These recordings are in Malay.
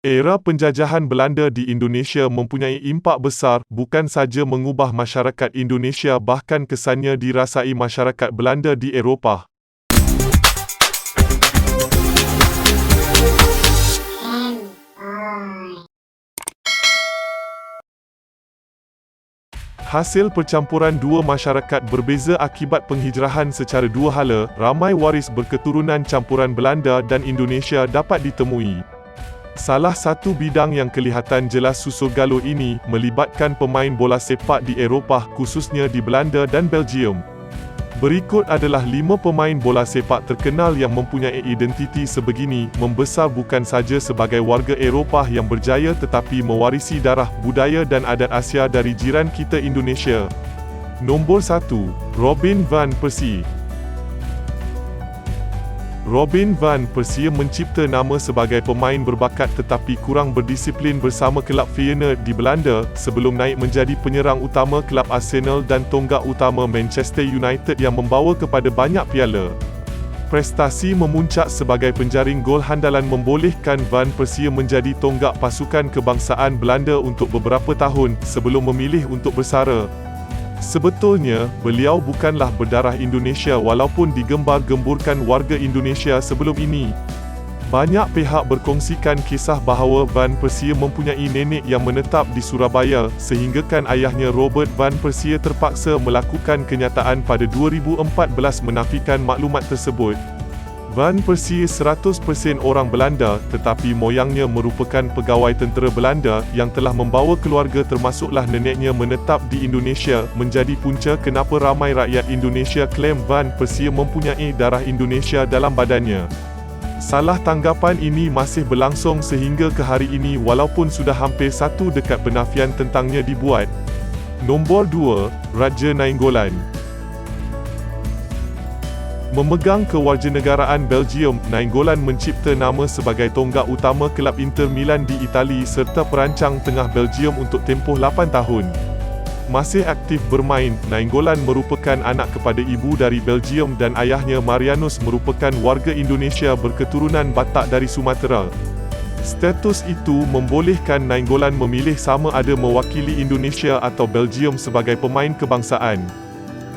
Era penjajahan Belanda di Indonesia mempunyai impak besar, bukan saja mengubah masyarakat Indonesia bahkan kesannya dirasai masyarakat Belanda di Eropah. Hasil percampuran dua masyarakat berbeza akibat penghijrahan secara dua hala, ramai waris berketurunan campuran Belanda dan Indonesia dapat ditemui. Salah satu bidang yang kelihatan jelas susul galur ini melibatkan pemain bola sepak di Eropah, khususnya di Belanda dan Belgium. Berikut adalah 5 pemain bola sepak terkenal yang mempunyai identiti sebegini, membesar bukan saja sebagai warga Eropah yang berjaya tetapi mewarisi darah, budaya dan adat Asia dari jiran kita Indonesia. Nombor 1, Robin van Persie. Robin van Persie mencipta nama sebagai pemain berbakat tetapi kurang berdisiplin bersama kelab Feyenoord di Belanda sebelum naik menjadi penyerang utama kelab Arsenal dan tonggak utama Manchester United yang membawa kepada banyak piala. Prestasi memuncak sebagai penjaring gol handalan membolehkan Van Persie menjadi tonggak pasukan kebangsaan Belanda untuk beberapa tahun sebelum memilih untuk bersara. Sebetulnya, beliau bukanlah berdarah Indonesia walaupun digembar-gemburkan warga Indonesia sebelum ini. Banyak pihak berkongsikan kisah bahawa Van Persie mempunyai nenek yang menetap di Surabaya, sehinggakan ayahnya Robert van Persie terpaksa melakukan kenyataan pada 2014 menafikan maklumat tersebut. Van Persie 100% orang Belanda, tetapi moyangnya merupakan pegawai tentera Belanda yang telah membawa keluarga termasuklah neneknya menetap di Indonesia, menjadi punca kenapa ramai rakyat Indonesia klaim Van Persie mempunyai darah Indonesia dalam badannya. Salah tanggapan ini masih berlangsung sehingga ke hari ini walaupun sudah hampir 1 dekad penafian tentangnya dibuat. Nombor 2, Raja Nainggolan. Memegang kewarganegaraan Belgium, Nainggolan mencipta nama sebagai tonggak utama kelab Inter Milan di Itali serta perancang tengah Belgium untuk tempoh 8 tahun. Masih aktif bermain, Nainggolan merupakan anak kepada ibu dari Belgium dan ayahnya Marianus merupakan warga Indonesia berketurunan Batak dari Sumatera. Status itu membolehkan Nainggolan memilih sama ada mewakili Indonesia atau Belgium sebagai pemain kebangsaan.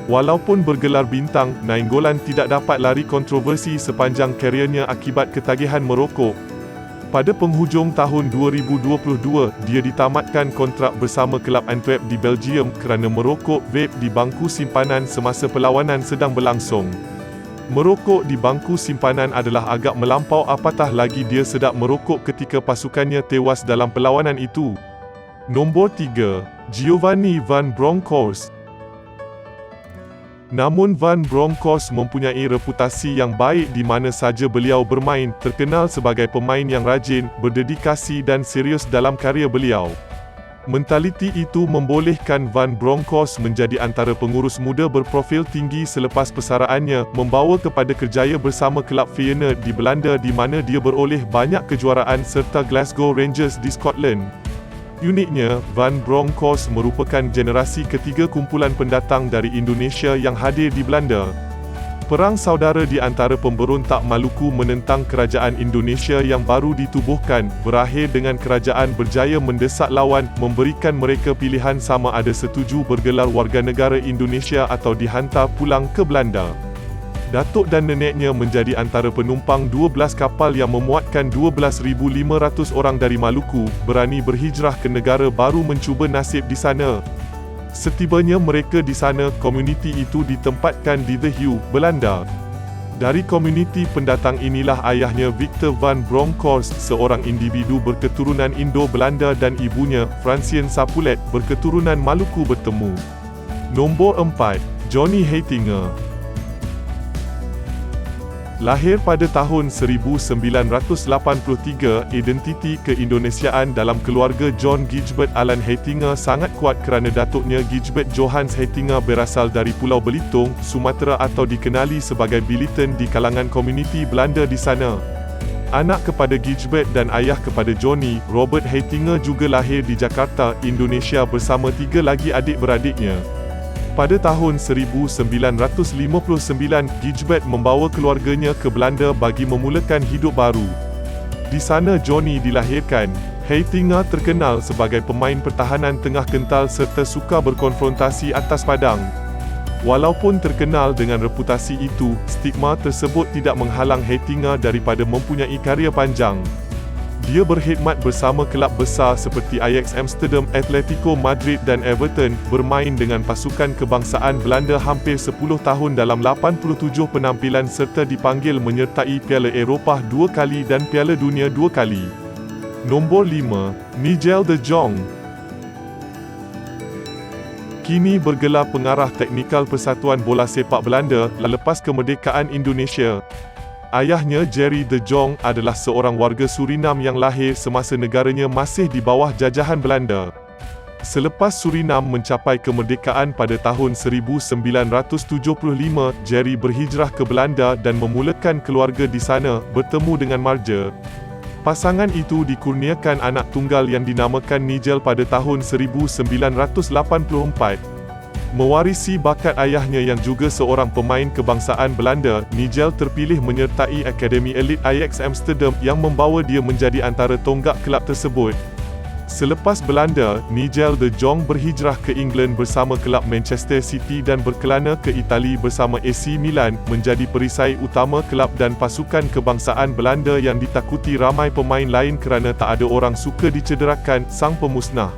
Walaupun bergelar bintang, Nainggolan tidak dapat lari kontroversi sepanjang kariernya akibat ketagihan merokok. Pada penghujung tahun 2022, dia ditamatkan kontrak bersama kelab Antwerp di Belgium kerana merokok vape di bangku simpanan semasa perlawanan sedang berlangsung. Merokok di bangku simpanan adalah agak melampau, apatah lagi dia sedap merokok ketika pasukannya tewas dalam perlawanan itu. Nombor 3, Giovanni van Bronckhorst. Namun Van Bronckhorst mempunyai reputasi yang baik di mana saja beliau bermain, terkenal sebagai pemain yang rajin, berdedikasi dan serius dalam karya beliau. Mentaliti itu membolehkan Van Bronckhorst menjadi antara pengurus muda berprofil tinggi selepas persaraannya, membawa kepada kerjaya bersama kelab Feyenoord di Belanda di mana dia beroleh banyak kejuaraan serta Glasgow Rangers di Scotland. Uniknya, Van Bronckhorst merupakan generasi ketiga kumpulan pendatang dari Indonesia yang hadir di Belanda. Perang saudara di antara pemberontak Maluku menentang kerajaan Indonesia yang baru ditubuhkan, berakhir dengan kerajaan berjaya mendesak lawan, memberikan mereka pilihan sama ada setuju bergelar warganegara Indonesia atau dihantar pulang ke Belanda. Datuk dan neneknya menjadi antara penumpang 12 kapal yang memuatkan 12,500 orang dari Maluku, berani berhijrah ke negara baru mencuba nasib di sana. Setibanya mereka di sana, komuniti itu ditempatkan di The Hague, Belanda. Dari komuniti pendatang inilah ayahnya Victor van Bronckhorst, seorang individu berketurunan Indo-Belanda dan ibunya, Francien Sapulet, berketurunan Maluku bertemu. Nombor 4, Johnny Heitinga. Lahir pada tahun 1983, identiti keindonesiaan dalam keluarga John Gijbert Alan Heitinga sangat kuat kerana datuknya Gijbert Johannes Heitinga berasal dari Pulau Belitung, Sumatera atau dikenali sebagai Billiton di kalangan komuniti Belanda di sana. Anak kepada Gijbert dan ayah kepada Johnny, Robert Heitinga juga lahir di Jakarta, Indonesia bersama 3 lagi adik-beradiknya. Pada tahun 1959, Gijbert membawa keluarganya ke Belanda bagi memulakan hidup baru. Di sana Johnny dilahirkan. Heitinga terkenal sebagai pemain pertahanan tengah kental serta suka berkonfrontasi atas padang. Walaupun terkenal dengan reputasi itu, stigma tersebut tidak menghalang Heitinga daripada mempunyai karya panjang. Dia berkhidmat bersama kelab besar seperti Ajax Amsterdam, Atletico Madrid dan Everton, bermain dengan pasukan kebangsaan Belanda hampir 10 tahun dalam 87 penampilan serta dipanggil menyertai Piala Eropah 2 kali dan Piala Dunia 2 kali. Nombor 5, Nigel de Jong. Kini bergelar pengarah teknikal Persatuan Bola Sepak Belanda lepas kemerdekaan Indonesia. Ayahnya Jerry de Jong adalah seorang warga Surinam yang lahir semasa negaranya masih di bawah jajahan Belanda. Selepas Surinam mencapai kemerdekaan pada tahun 1975, Jerry berhijrah ke Belanda dan memulakan keluarga di sana, bertemu dengan Marge. Pasangan itu dikurniakan anak tunggal yang dinamakan Nigel pada tahun 1984. Mewarisi bakat ayahnya yang juga seorang pemain kebangsaan Belanda, Nigel terpilih menyertai Akademi Elit Ajax Amsterdam yang membawa dia menjadi antara tonggak kelab tersebut. Selepas Belanda, Nigel de Jong berhijrah ke England bersama kelab Manchester City dan berkelana ke Itali bersama AC Milan, menjadi perisai utama kelab dan pasukan kebangsaan Belanda yang ditakuti ramai pemain lain kerana tak ada orang suka dicederakan, sang pemusnah.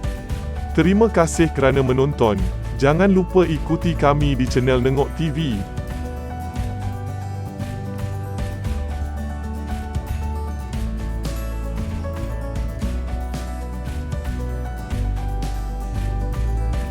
Terima kasih kerana menonton. Jangan lupa ikuti kami di channel Nengok TV.